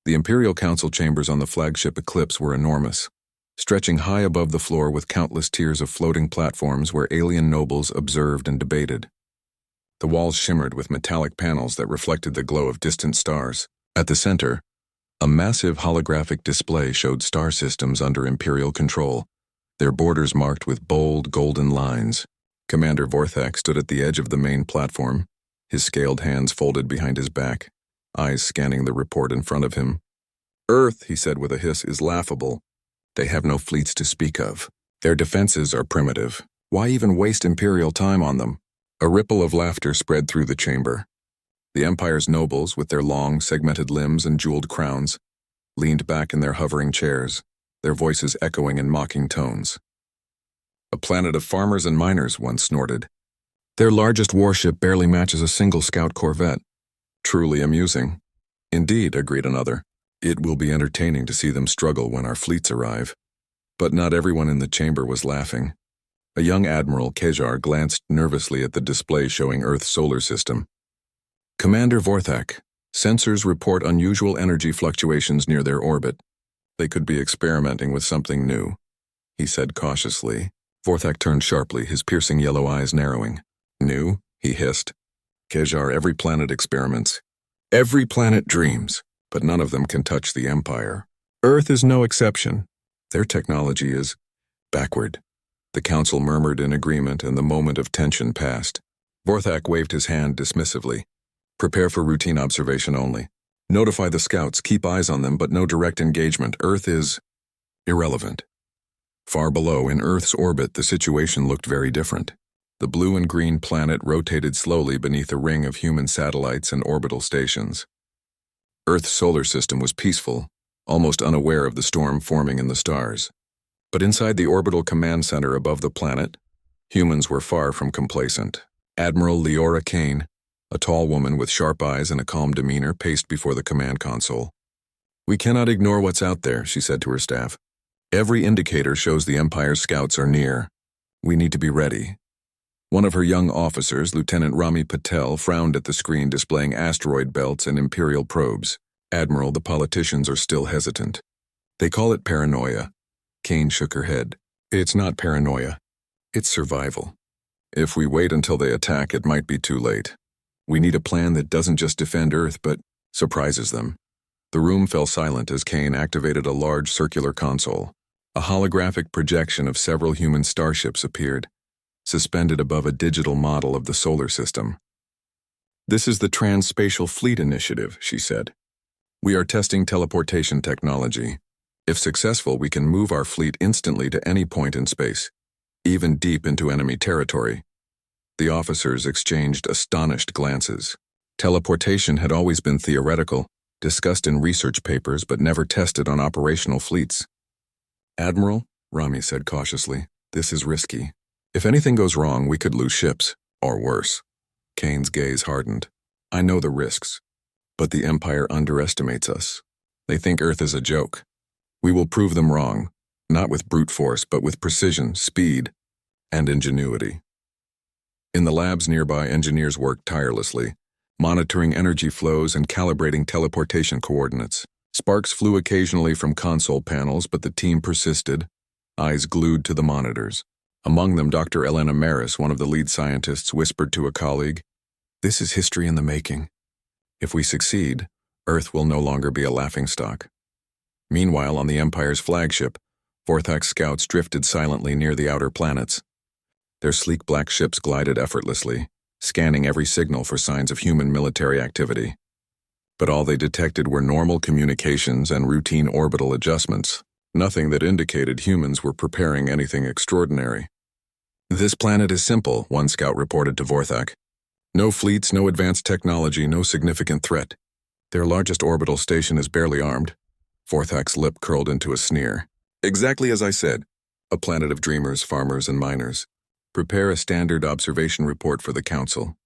The Imperial Council chambers on the flagship Eclipse were enormous, stretching high above the floor with countless tiers of floating platforms where alien nobles observed and debated. The walls shimmered with metallic panels that reflected the glow of distant stars. At the center, a massive holographic display showed star systems under Imperial control, their borders marked with bold, golden lines. Commander Vorthak stood at the edge of the main platform, his scaled hands folded behind his back, eyes scanning the report in front of him. "Earth," he said with a hiss, "is laughable. They have no fleets to speak of. Their defenses are primitive. Why even waste Imperial time on them?" A ripple of laughter spread through the chamber. The Empire's nobles, with their long, segmented limbs and jeweled crowns, leaned back in their hovering chairs, their voices echoing in mocking tones. "A planet of farmers and miners," one snorted. "Their largest warship barely matches a single scout corvette. Truly amusing." "Indeed," agreed another. "It will be entertaining to see them struggle when our fleets arrive." But not everyone in the chamber was laughing. A young admiral, Kejar, glanced nervously at the display showing Earth's solar system. "Commander Vorthak, sensors report unusual energy fluctuations near their orbit. They could be experimenting with something new," he said cautiously. Vorthak turned sharply, his piercing yellow eyes narrowing. "New?" he hissed. "Kejar, every planet experiments. Every planet dreams, but none of them can touch the Empire. Earth is no exception. Their technology is backward." The council murmured in agreement, and the moment of tension passed. Vorthak waved his hand dismissively. "Prepare for routine observation only. Notify the scouts, keep eyes on them, but no direct engagement. Earth is irrelevant." Far below, in Earth's orbit, the situation looked very different. The blue and green planet rotated slowly beneath a ring of human satellites and orbital stations. Earth's solar system was peaceful, almost unaware of the storm forming in the stars. But inside the orbital command center above the planet, humans were far from complacent. Admiral Lyra Kane, a tall woman with sharp eyes and a calm demeanor, paced before the command console. "We cannot ignore what's out there," she said to her staff. "Every indicator shows the Empire's scouts are near. We need to be ready." One of her young officers, Lieutenant Rami Patel, frowned at the screen displaying asteroid belts and Imperial probes. "Admiral, the politicians are still hesitant. They call it paranoia." Kane shook her head. "It's not paranoia. It's survival. If we wait until they attack, it might be too late. We need a plan that doesn't just defend Earth, but surprises them." The room fell silent as Kane activated a large circular console. A holographic projection of several human starships appeared, suspended above a digital model of the solar system. "This is the Trans-Spatial Fleet Initiative," she said. "We are testing teleportation technology. If successful, we can move our fleet instantly to any point in space, even deep into enemy territory." The officers exchanged astonished glances. Teleportation had always been theoretical, discussed in research papers but never tested on operational fleets. "Admiral," Rami said cautiously, "this is risky. If anything goes wrong, we could lose ships, or worse." Kane's gaze hardened. "I know the risks, but the Empire underestimates us. They think Earth is a joke. We will prove them wrong, not with brute force, but with precision, speed, and ingenuity." In the labs nearby, engineers worked tirelessly, monitoring energy flows and calibrating teleportation coordinates. Sparks flew occasionally from console panels, but the team persisted, eyes glued to the monitors. Among them, Dr. Elena Maris, one of the lead scientists, whispered to a colleague, "This is history in the making. If we succeed, Earth will no longer be a laughingstock." Meanwhile, on the Empire's flagship, Vorthak's scouts drifted silently near the outer planets. Their sleek black ships glided effortlessly, scanning every signal for signs of human military activity. But all they detected were normal communications and routine orbital adjustments, nothing that indicated humans were preparing anything extraordinary. "This planet is simple," one scout reported to Vorthak. "No fleets, no advanced technology, no significant threat. Their largest orbital station is barely armed." Vorthak's lip curled into a sneer. "Exactly as I said. A planet of dreamers, farmers, and miners. Prepare a standard observation report for the Council.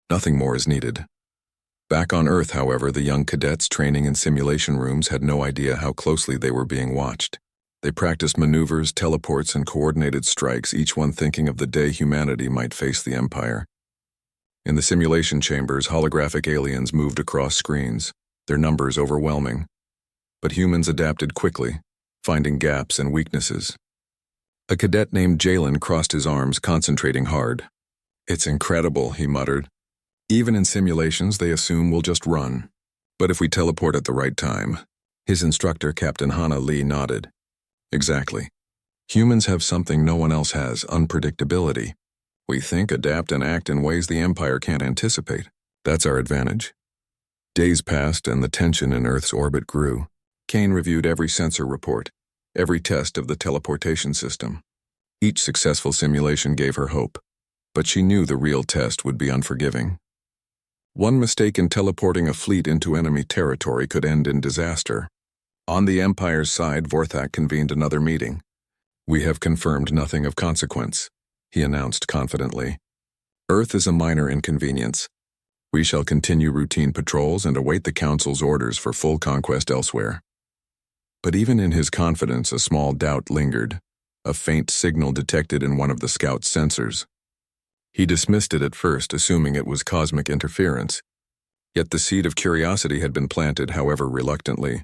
Nothing more is needed." Back on Earth, however, the young cadets training in simulation rooms had no idea how closely they were being watched. They practiced maneuvers, teleports, and coordinated strikes, each one thinking of the day humanity might face the Empire. In the simulation chambers, holographic aliens moved across screens, their numbers overwhelming. but humans adapted quickly, finding gaps and weaknesses. A cadet named Jalen crossed his arms, concentrating hard. "It's incredible," he muttered. "Even in simulations, they assume we'll just run. But if we teleport at the right time..." His instructor, Captain Hana Lee, nodded. "Exactly. Humans have something no one else has: unpredictability. We think, adapt, and act in ways the Empire can't anticipate. That's our advantage." Days passed, and the tension in Earth's orbit grew. Kane reviewed every sensor report, every test of the teleportation system. Each successful simulation gave her hope, but she knew the real test would be unforgiving. One mistake in teleporting a fleet into enemy territory could end in disaster. On the Empire's side, Vorthak convened another meeting. "We have confirmed nothing of consequence," he announced confidently. "Earth is a minor inconvenience. We shall continue routine patrols and await the Council's orders for full conquest elsewhere." But even in his confidence, a small doubt lingered, a faint signal detected in one of the scout's sensors. He dismissed it at first, assuming it was cosmic interference. Yet the seed of curiosity had been planted, however reluctantly.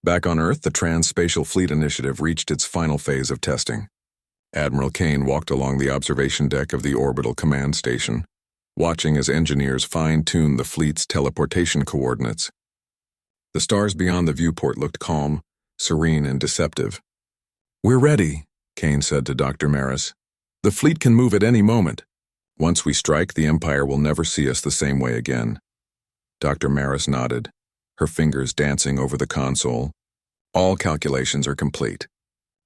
Back on Earth, the Trans-Spatial Fleet Initiative reached its final phase of testing. Admiral Kane walked along the observation deck of the Orbital Command Station, watching as engineers fine-tuned the fleet's teleportation coordinates. The stars beyond the viewport looked calm, serene, and deceptive. "We're ready," Kane said to Dr. Maris. "The fleet can move at any moment. Once we strike, the Empire will never see us the same way again." Dr. Maris nodded, her fingers dancing over the console. "All calculations are complete.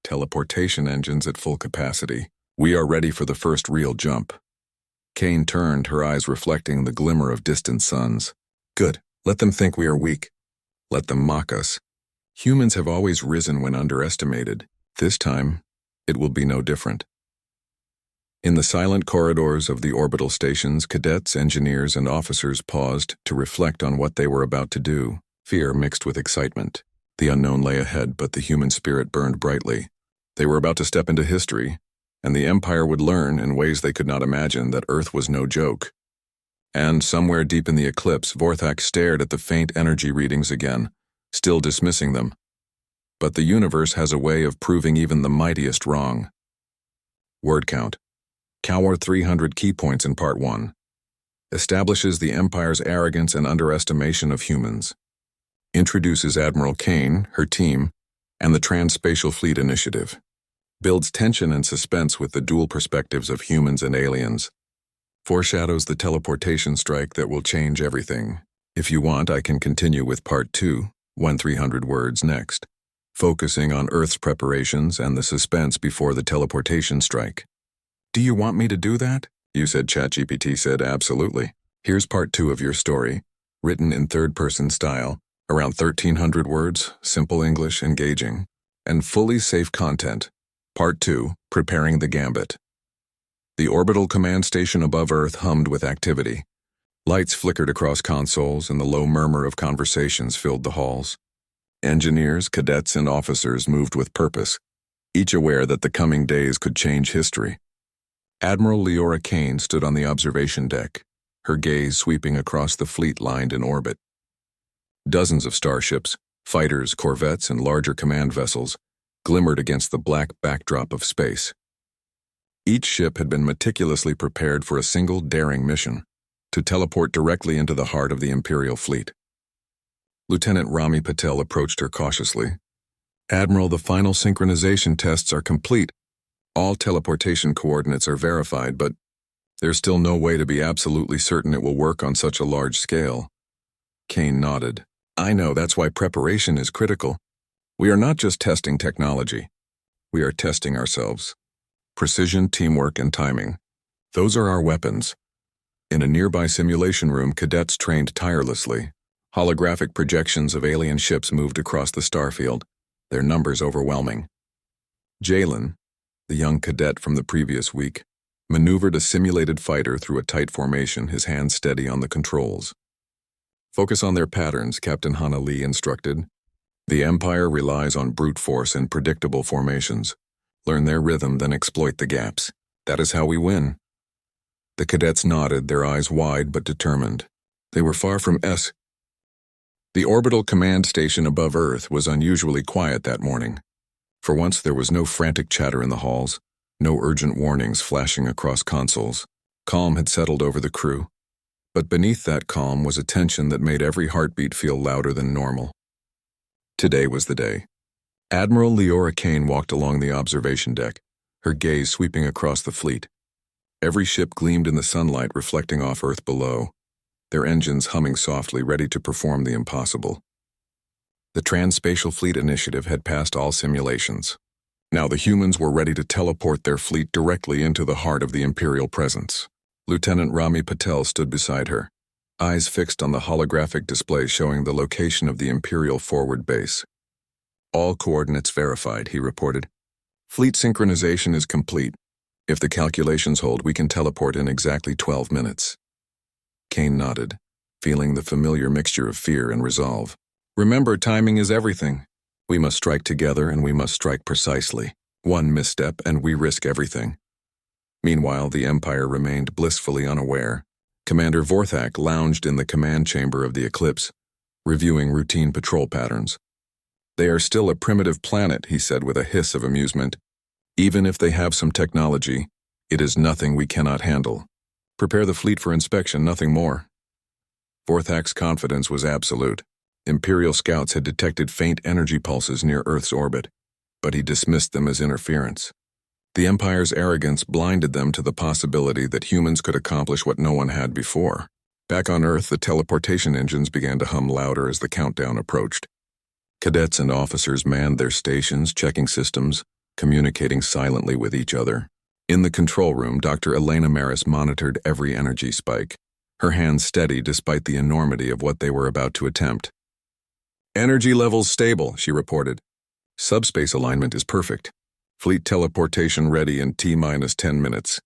Teleportation engines at full capacity. We are ready for the first real jump." Kane turned, her eyes reflecting the glimmer of distant suns. "Good. Let them think we are weak. Let them mock us. Humans have always risen when underestimated. This time, it will be no different." In the silent corridors of the orbital stations, cadets, engineers, and officers paused to reflect on what they were about to do. Fear mixed with excitement. The unknown lay ahead, but the human spirit burned brightly. They were about to step into history, and the Empire would learn in ways they could not imagine that Earth was no joke. And somewhere deep in the eclipse, Vorthak stared at the faint energy readings again, still dismissing them. But the universe has a way of proving even the mightiest wrong. Word count. Cower 300 key points in Part 1. Establishes the Empire's arrogance and underestimation of humans. Introduces Admiral Kane, her team, and the Trans-Spatial Fleet Initiative. Builds tension and suspense with the dual perspectives of humans and aliens. Foreshadows the teleportation strike that will change everything. If you want, I can continue with Part 2, 300 words next, focusing on Earth's preparations and the suspense before the teleportation strike. "Do you want me to do that?" You said. ChatGPT said, "Absolutely. Here's Part 2 of your story, written in third-person style, around 1,300 words, simple English, engaging, and fully safe content. Part 2, Preparing the Gambit." The orbital command station above Earth hummed with activity. Lights flickered across consoles, and the low murmur of conversations filled the halls. Engineers, cadets, and officers moved with purpose, each aware that the coming days could change history. Admiral Lyra Kane stood on the observation deck, her gaze sweeping across the fleet lined in orbit. Dozens of starships, fighters, corvettes, and larger command vessels glimmered against the black backdrop of space. Each ship had been meticulously prepared for a single daring mission, to teleport directly into the heart of the Imperial fleet. Lieutenant Rami Patel approached her cautiously. "Admiral, the final synchronization tests are complete. All teleportation coordinates are verified, but there's still no way to be absolutely certain it will work on such a large scale." Kane nodded. "I know, that's why preparation is critical. We are not just testing technology. We are testing ourselves. Precision, teamwork, and timing. Those are our weapons." In a nearby simulation room, cadets trained tirelessly. Holographic projections of alien ships moved across the starfield, their numbers overwhelming. Jalen, the young cadet from the previous week, maneuvered a simulated fighter through a tight formation, his hands steady on the controls. "Focus on their patterns," Captain Hana Lee instructed. "The Empire relies on brute force and predictable formations. Learn their rhythm, then exploit the gaps. That is how we win." The cadets nodded, their eyes wide but determined. They were far from The orbital command station above Earth was unusually quiet that morning. For once, there was no frantic chatter in the halls, no urgent warnings flashing across consoles. Calm had settled over the crew. But beneath that calm was a tension that made every heartbeat feel louder than normal. Today was the day. Admiral Lyra Kane walked along the observation deck, her gaze sweeping across the fleet. Every ship gleamed in the sunlight reflecting off Earth below, their engines humming softly, ready to perform the impossible. The Trans-Spatial Fleet Initiative had passed all simulations. Now the humans were ready to teleport their fleet directly into the heart of the Imperial presence. Lieutenant Rami Patel stood beside her, eyes fixed on the holographic display showing the location of the Imperial forward base. All coordinates verified, he reported. Fleet synchronization is complete. If the calculations hold, we can teleport in exactly 12 minutes. Kane nodded, feeling the familiar mixture of fear and resolve. Remember, timing is everything. We must strike together and we must strike precisely. One misstep and we risk everything. Meanwhile, the Empire remained blissfully unaware. Commander Vorthak lounged in the command chamber of the Eclipse, reviewing routine patrol patterns. They are still a primitive planet, he said with a hiss of amusement. Even if they have some technology, it is nothing we cannot handle. Prepare the fleet for inspection, nothing more. Vorthak's confidence was absolute. Imperial scouts had detected faint energy pulses near Earth's orbit, but he dismissed them as interference. The Empire's arrogance blinded them to the possibility that humans could accomplish what no one had before. Back on Earth, the teleportation engines began to hum louder as the countdown approached. Cadets and officers manned their stations, checking systems, communicating silently with each other. In the control room, Dr. Elena Maris monitored every energy spike, her hands steady despite the enormity of what they were about to attempt. Energy levels stable, she reported. Subspace alignment is perfect. Fleet teleportation ready in T-10 minutes.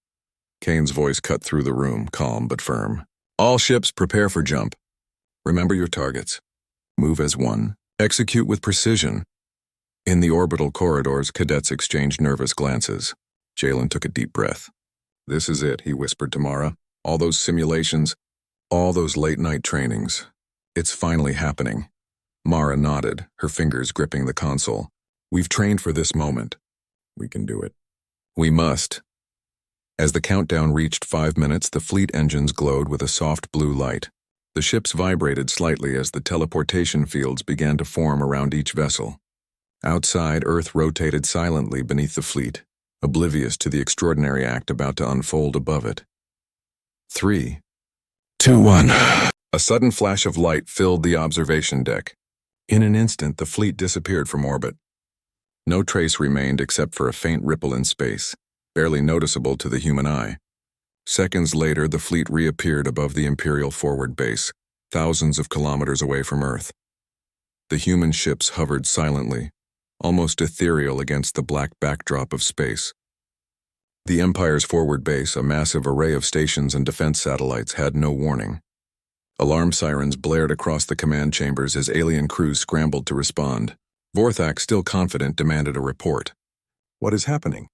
Kane's voice cut through the room, calm but firm. All ships prepare for jump. Remember your targets. Move as one. Execute with precision. In the orbital corridors, cadets exchanged nervous glances. Jalen took a deep breath. This is it, he whispered to Mara. All those simulations, all those late-night trainings. It's finally happening. Mara nodded, her fingers gripping the console. We've trained for this moment. We can do it. We must. As the countdown reached 5 minutes, the fleet engines glowed with a soft blue light. The ships vibrated slightly as the teleportation fields began to form around each vessel. Outside, Earth rotated silently beneath the fleet, oblivious to the extraordinary act about to unfold above it. 3, 2, 1. A sudden flash of light filled the observation deck. In an instant, the fleet disappeared from orbit. No trace remained except for a faint ripple in space, barely noticeable to the human eye. Seconds later, the fleet reappeared above the Imperial forward base, thousands of kilometers away from Earth. The human ships hovered silently, almost ethereal against the black backdrop of space. The Empire's forward base, a massive array of stations and defense satellites, had no warning. Alarm sirens blared across the command chambers as alien crews scrambled to respond. Vorthak, still confident, demanded a report. What is happening?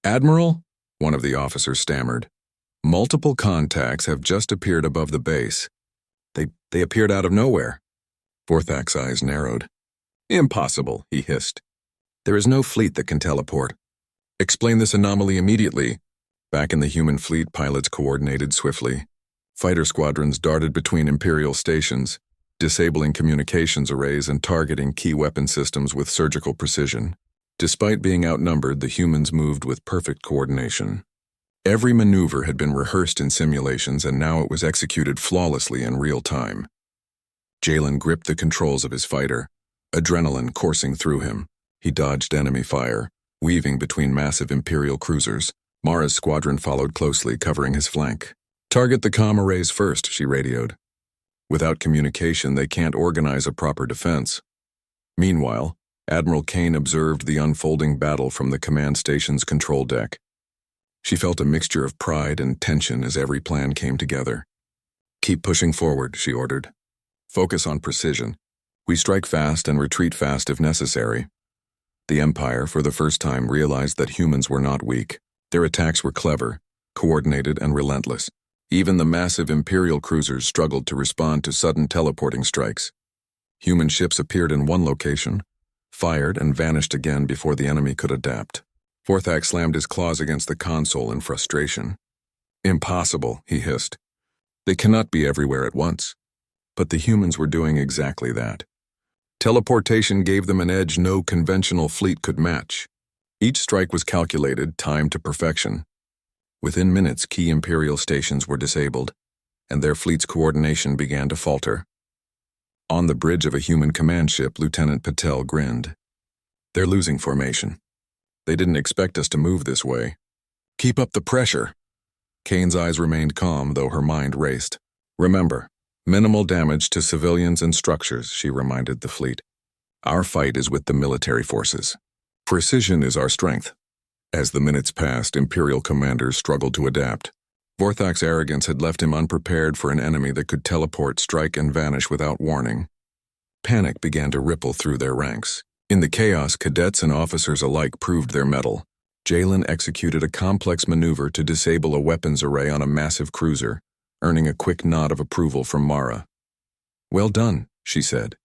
Admiral? One of the officers stammered. Multiple contacts have just appeared above the base. They appeared out of nowhere. Vorthak's eyes narrowed. Impossible, he hissed. There is no fleet that can teleport. Explain this anomaly immediately. Back in the human fleet, pilots coordinated swiftly. Fighter squadrons darted between Imperial stations, disabling communications arrays and targeting key weapon systems with surgical precision. Despite being outnumbered, the humans moved with perfect coordination. Every maneuver had been rehearsed in simulations, and now it was executed flawlessly in real time. Jalen gripped the controls of his fighter, adrenaline coursing through him. He dodged enemy fire, weaving between massive Imperial cruisers. Mara's squadron followed closely, covering his flank. Target the comm arrays first, she radioed. Without communication, they can't organize a proper defense. Meanwhile, Admiral Kane observed the unfolding battle from the command station's control deck. She felt a mixture of pride and tension as every plan came together. Keep pushing forward, she ordered. Focus on precision. We strike fast and retreat fast if necessary. The Empire, for the first time, realized that humans were not weak. Their attacks were clever, coordinated, and relentless. Even the massive Imperial cruisers struggled to respond to sudden teleporting strikes. Human ships appeared in one location, fired and vanished again before the enemy could adapt. Vorthak slammed his claws against the console in frustration. "Impossible," he hissed. "They cannot be everywhere at once." But the humans were doing exactly that. Teleportation gave them an edge no conventional fleet could match. Each strike was calculated, timed to perfection. Within minutes, key Imperial stations were disabled, and their fleet's coordination began to falter. On the bridge of a human command ship, Lieutenant Patel grinned. "They're losing formation. They didn't expect us to move this way. Keep up the pressure." Kane's eyes remained calm, though her mind raced. "Remember, minimal damage to civilians and structures," she reminded the fleet. "Our fight is with the military forces. Precision is our strength." As the minutes passed, Imperial commanders struggled to adapt. Vorthak's arrogance had left him unprepared for an enemy that could teleport, strike, and vanish without warning. Panic began to ripple through their ranks. In the chaos, cadets and officers alike proved their mettle. Jalen executed a complex maneuver to disable a weapons array on a massive cruiser, earning a quick nod of approval from Mara. "Well done," she said.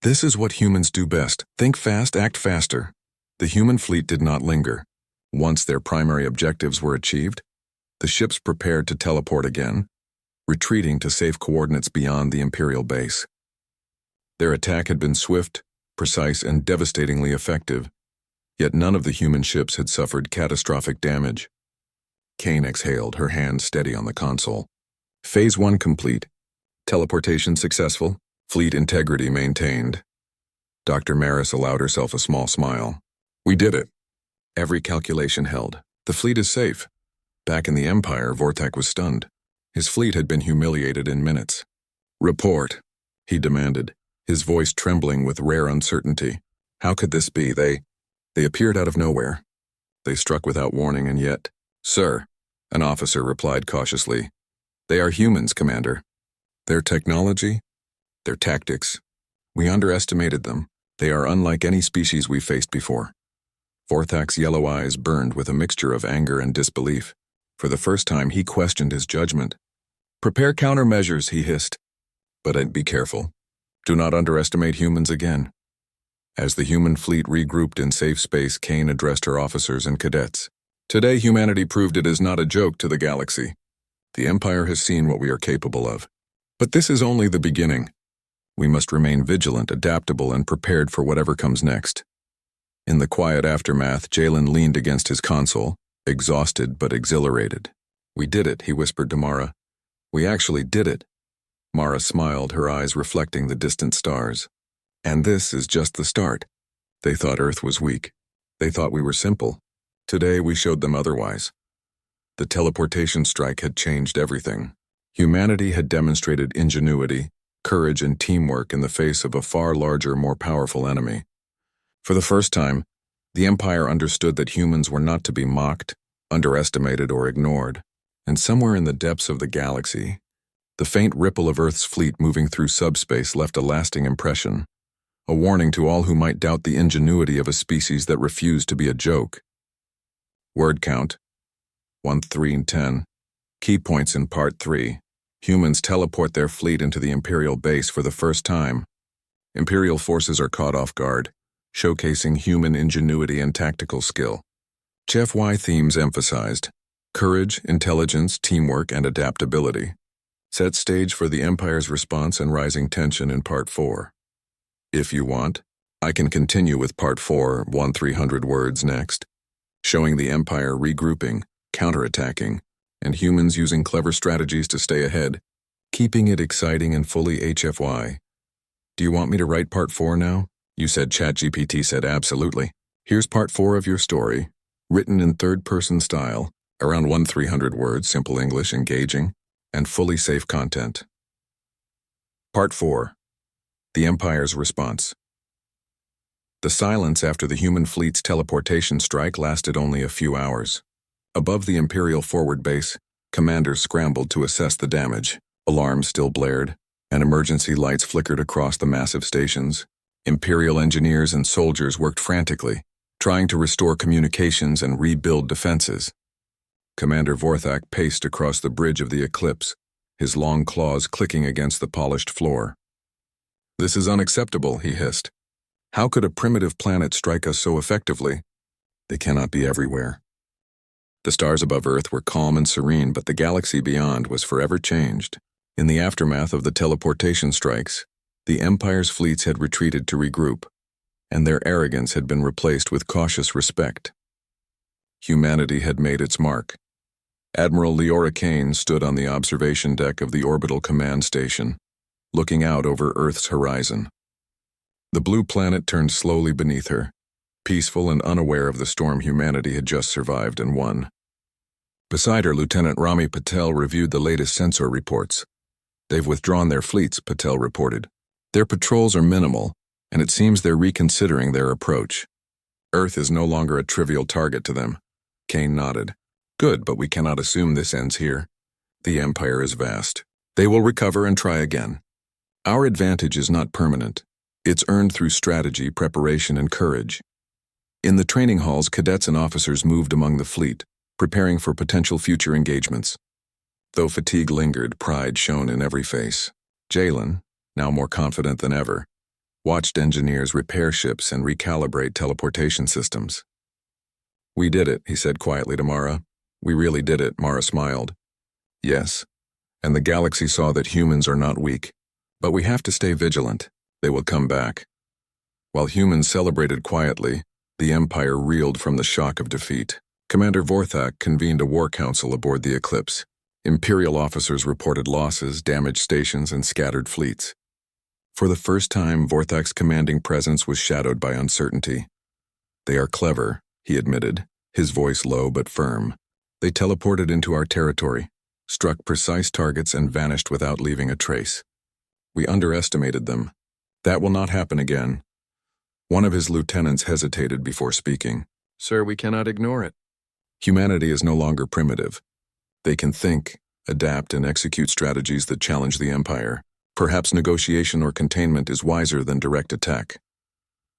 "This is what humans do best. Think fast, act faster." The human fleet did not linger. Once their primary objectives were achieved, the ships prepared to teleport again, retreating to safe coordinates beyond the Imperial base. Their attack had been swift, precise, and devastatingly effective, yet none of the human ships had suffered catastrophic damage. Kane exhaled, her hand steady on the console. Phase 1 complete. Teleportation successful. Fleet integrity maintained. Dr. Maris allowed herself a small smile. "We did it." Every calculation held. The fleet is safe. Back in the Empire, Vorthak was stunned. His fleet had been humiliated in minutes. "Report," he demanded, his voice trembling with rare uncertainty. How could this be? They appeared out of nowhere. They struck without warning, and yet— "Sir," an officer replied cautiously, "they are humans, Commander. Their technology, their tactics, we underestimated them. They are unlike any species we've faced before." Vorthak's yellow eyes burned with a mixture of anger and disbelief. For the first time, he questioned his judgment. "Prepare countermeasures," he hissed. "But be careful. Do not underestimate humans again." As the human fleet regrouped in safe space, Kane addressed her officers and cadets. "Today, humanity proved it is not a joke to the galaxy. The Empire has seen what we are capable of. But this is only the beginning. We must remain vigilant, adaptable, and prepared for whatever comes next." In the quiet aftermath, Jalen leaned against his console, exhausted but exhilarated. "We did it," he whispered to Mara. "We actually did it." Mara smiled, her eyes reflecting the distant stars. "And this is just the start." They thought Earth was weak. They thought we were simple. Today we showed them otherwise. The teleportation strike had changed everything. Humanity had demonstrated ingenuity, courage, and teamwork in the face of a far larger, more powerful enemy. For the first time, the Empire understood that humans were not to be mocked, underestimated, or ignored. And somewhere in the depths of the galaxy, the faint ripple of Earth's fleet moving through subspace left a lasting impression, a warning to all who might doubt the ingenuity of a species that refused to be a joke. Word count: 1, 3, and 10. Key points in Part 3. Humans teleport their fleet into the Imperial base for the first time. Imperial forces are caught off guard, showcasing human ingenuity and tactical skill. HFY themes emphasized: courage, intelligence, teamwork, and adaptability. Set stage for the Empire's response and rising tension in Part 4. If you want, I can continue with Part 4, 300 words next, showing the Empire regrouping, counterattacking, and humans using clever strategies to stay ahead, keeping it exciting and fully HFY. Do you want me to write Part 4 now? You said ChatGPT said absolutely. Here's Part 4 of your story, written in third-person style, around 300 words, simple English, engaging, and fully safe content. Part 4. The Empire's Response. The silence after the human fleet's teleportation strike lasted only a few hours. Above the Imperial forward base, commanders scrambled to assess the damage. Alarms still blared, and emergency lights flickered across the massive stations. Imperial engineers and soldiers worked frantically, trying to restore communications and rebuild defenses. Commander Vorthak paced across the bridge of the Eclipse, his long claws clicking against the polished floor. "This is unacceptable," he hissed. "How could a primitive planet strike us so effectively? They cannot be everywhere." The stars above Earth were calm and serene, but the galaxy beyond was forever changed. In the aftermath of the teleportation strikes, the Empire's fleets had retreated to regroup, and their arrogance had been replaced with cautious respect. Humanity had made its mark. Admiral Lyra Kane stood on the observation deck of the orbital command station, looking out over Earth's horizon. The blue planet turned slowly beneath her, peaceful and unaware of the storm humanity had just survived and won. Beside her, Lieutenant Rami Patel reviewed the latest sensor reports. "They've withdrawn their fleets," Patel reported. "Their patrols are minimal, and it seems they're reconsidering their approach. Earth is no longer a trivial target to them." Kane nodded. "Good, but we cannot assume this ends here. The Empire is vast. They will recover and try again. Our advantage is not permanent. It's earned through strategy, preparation, and courage." In the training halls, cadets and officers moved among the fleet, preparing for potential future engagements. Though fatigue lingered, pride shone in every face. Jalen, now more confident than ever, watched engineers repair ships and recalibrate teleportation systems. "We did it," he said quietly to Mara. "We really did it," Mara smiled. "Yes, and the galaxy saw that humans are not weak. But we have to stay vigilant. They will come back." While humans celebrated quietly, the Empire reeled from the shock of defeat. Commander Vorthak convened a war council aboard the Eclipse. Imperial officers reported losses, damaged stations, and scattered fleets. For the first time, Vorthak's commanding presence was shadowed by uncertainty. "They are clever," he admitted, his voice low but firm. "They teleported into our territory, struck precise targets, and vanished without leaving a trace. We underestimated them. That will not happen again." One of his lieutenants hesitated before speaking. "Sir, we cannot ignore it. Humanity is no longer primitive. They can think, adapt, and execute strategies that challenge the Empire. Perhaps negotiation or containment is wiser than direct attack."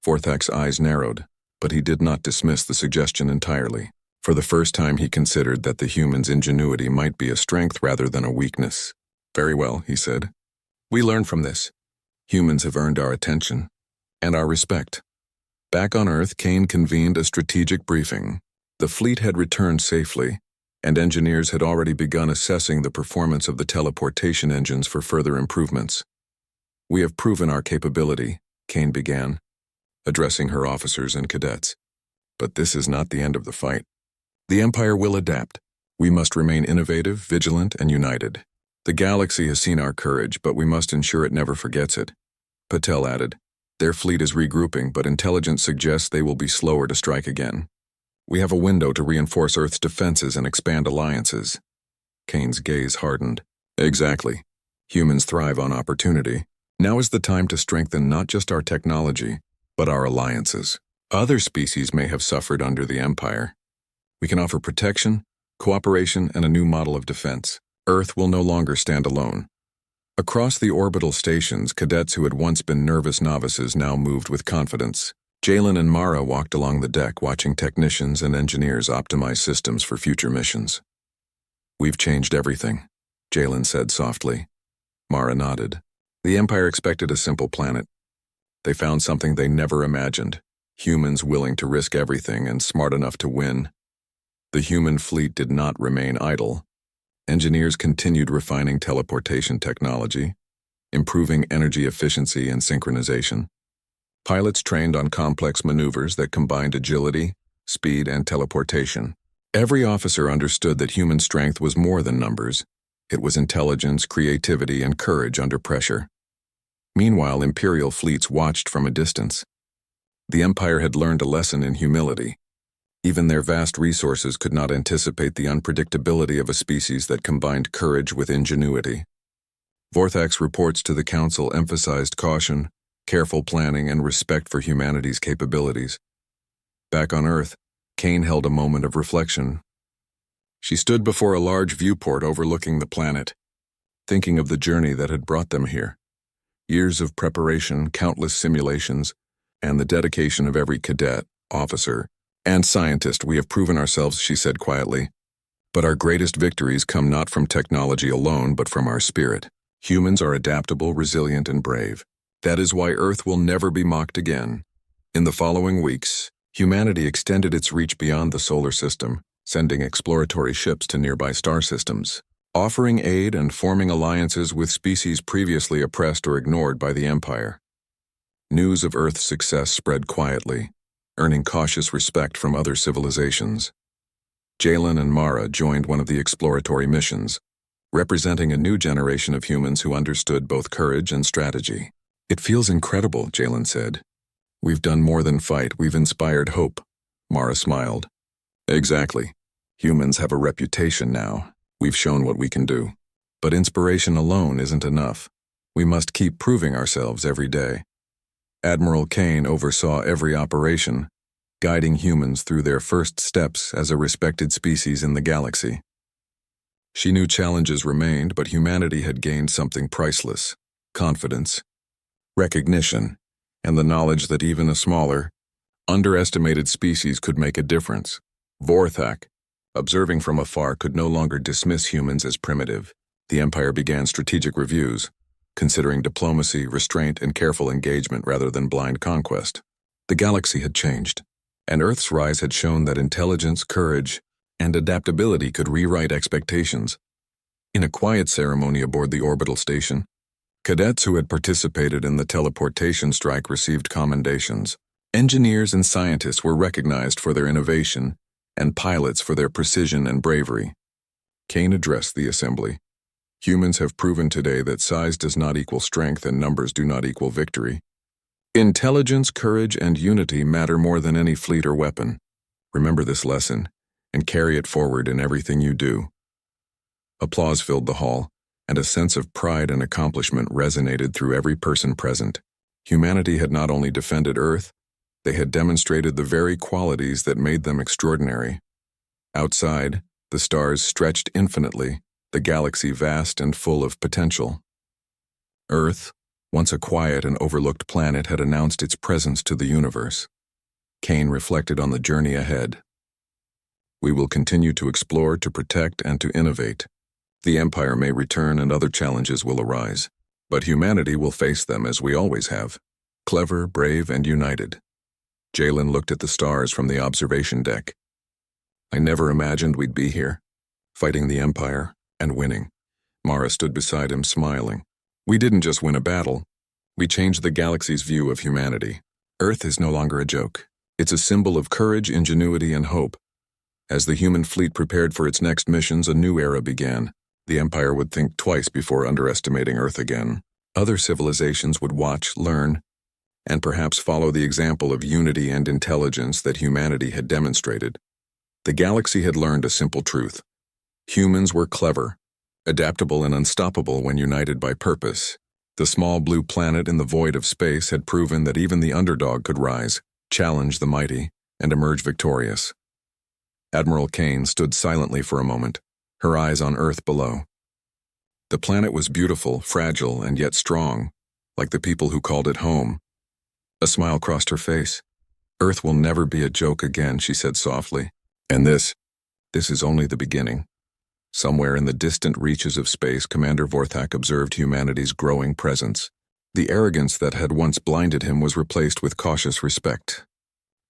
Vorthak's eyes narrowed, but he did not dismiss the suggestion entirely. For the first time, he considered that the human's ingenuity might be a strength rather than a weakness. "Very well," he said. "We learn from this. Humans have earned our attention and our respect." Back on Earth, Kane convened a strategic briefing. The fleet had returned safely, and engineers had already begun assessing the performance of the teleportation engines for further improvements. "We have proven our capability," Kane began, addressing her officers and cadets. "But this is not the end of the fight. The Empire will adapt. We must remain innovative, vigilant, and united. The galaxy has seen our courage, but we must ensure it never forgets it." Patel added, "Their fleet is regrouping, but intelligence suggests they will be slower to strike again. We have a window to reinforce Earth's defenses and expand alliances." Kane's gaze hardened. "Exactly. Humans thrive on opportunity. Now is the time to strengthen not just our technology, but our alliances. Other species may have suffered under the Empire. We can offer protection, cooperation, and a new model of defense. Earth will no longer stand alone." Across the orbital stations, cadets who had once been nervous novices now moved with confidence. Jalen and Mara walked along the deck, watching technicians and engineers optimize systems for future missions. "We've changed everything," Jalen said softly. Mara nodded. "The Empire expected a simple planet. They found something they never imagined, humans willing to risk everything and smart enough to win." The human fleet did not remain idle. Engineers continued refining teleportation technology, improving energy efficiency and synchronization. Pilots trained on complex maneuvers that combined agility, speed, and teleportation. Every officer understood that human strength was more than numbers. It was intelligence, creativity, and courage under pressure. Meanwhile, Imperial fleets watched from a distance. The Empire had learned a lesson in humility. Even their vast resources could not anticipate the unpredictability of a species that combined courage with ingenuity. Vorthak's reports to the Council emphasized caution, careful planning, and respect for humanity's capabilities. Back on Earth, Kane held a moment of reflection. She stood before a large viewport overlooking the planet, thinking of the journey that had brought them here. Years of preparation, countless simulations, and the dedication of every cadet, officer, and scientist. "We have proven ourselves," she said quietly. "But our greatest victories come not from technology alone, but from our spirit. Humans are adaptable, resilient, and brave. That is why Earth will never be mocked again. In the following weeks, humanity extended its reach beyond the solar system, sending exploratory ships to nearby star systems, offering aid and forming alliances with species previously oppressed or ignored by the Empire. News of Earth's success spread quietly, earning cautious respect from other civilizations. Jalen and Mara joined one of the exploratory missions, representing a new generation of humans who understood both courage and strategy. "It feels incredible," Jalen said. "We've done more than fight, we've inspired hope." Mara smiled. "Exactly. Humans have a reputation now. We've shown what we can do. But inspiration alone isn't enough. We must keep proving ourselves every day." Admiral Kane oversaw every operation, guiding humans through their first steps as a respected species in the galaxy. She knew challenges remained, but humanity had gained something priceless: confidence, recognition, and the knowledge that even a smaller, underestimated species could make a difference. Vorthak, observing from afar, could no longer dismiss humans as primitive. The Empire began strategic reviews, considering diplomacy, restraint, and careful engagement rather than blind conquest. The galaxy had changed, and Earth's rise had shown that intelligence, courage, and adaptability could rewrite expectations. In a quiet ceremony aboard the orbital station, cadets who had participated in the teleportation strike received commendations. Engineers and scientists were recognized for their innovation, and pilots for their precision and bravery. Kane addressed the assembly. "Humans have proven today that size does not equal strength and numbers do not equal victory. Intelligence, courage, and unity matter more than any fleet or weapon. Remember this lesson, and carry it forward in everything you do." Applause filled the hall, and a sense of pride and accomplishment resonated through every person present. Humanity had not only defended Earth, they had demonstrated the very qualities that made them extraordinary. Outside, the stars stretched infinitely, the galaxy vast and full of potential. Earth, once a quiet and overlooked planet, had announced its presence to the universe. Kane reflected on the journey ahead. "We will continue to explore, to protect, and to innovate. The Empire may return and other challenges will arise, but humanity will face them as we always have, clever, brave, and united." Jalen looked at the stars from the observation deck. "I never imagined we'd be here, fighting the Empire and winning." Mara stood beside him, smiling. "We didn't just win a battle. We changed the galaxy's view of humanity. Earth is no longer a joke. It's a symbol of courage, ingenuity, and hope." As the human fleet prepared for its next missions, a new era began. The Empire would think twice before underestimating Earth again. Other civilizations would watch, learn, and perhaps follow the example of unity and intelligence that humanity had demonstrated. The galaxy had learned a simple truth: humans were clever, adaptable, and unstoppable when united by purpose. The small blue planet in the void of space had proven that even the underdog could rise, challenge the mighty, and emerge victorious. Admiral Kane stood silently for a moment, her eyes on Earth below. The planet was beautiful, fragile, and yet strong, like the people who called it home. A smile crossed her face. "Earth will never be a joke again," she said softly. "And this is only the beginning." Somewhere in the distant reaches of space, Commander Vorthak observed humanity's growing presence. The arrogance that had once blinded him was replaced with cautious respect.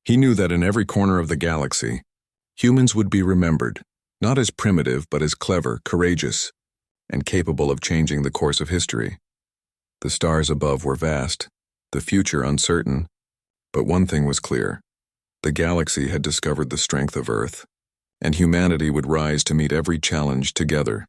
He knew that in every corner of the galaxy, humans would be remembered, not as primitive but as clever, courageous, and capable of changing the course of history. The stars above were vast, the future uncertain, but one thing was clear: the galaxy had discovered the strength of Earth, and humanity would rise to meet every challenge together.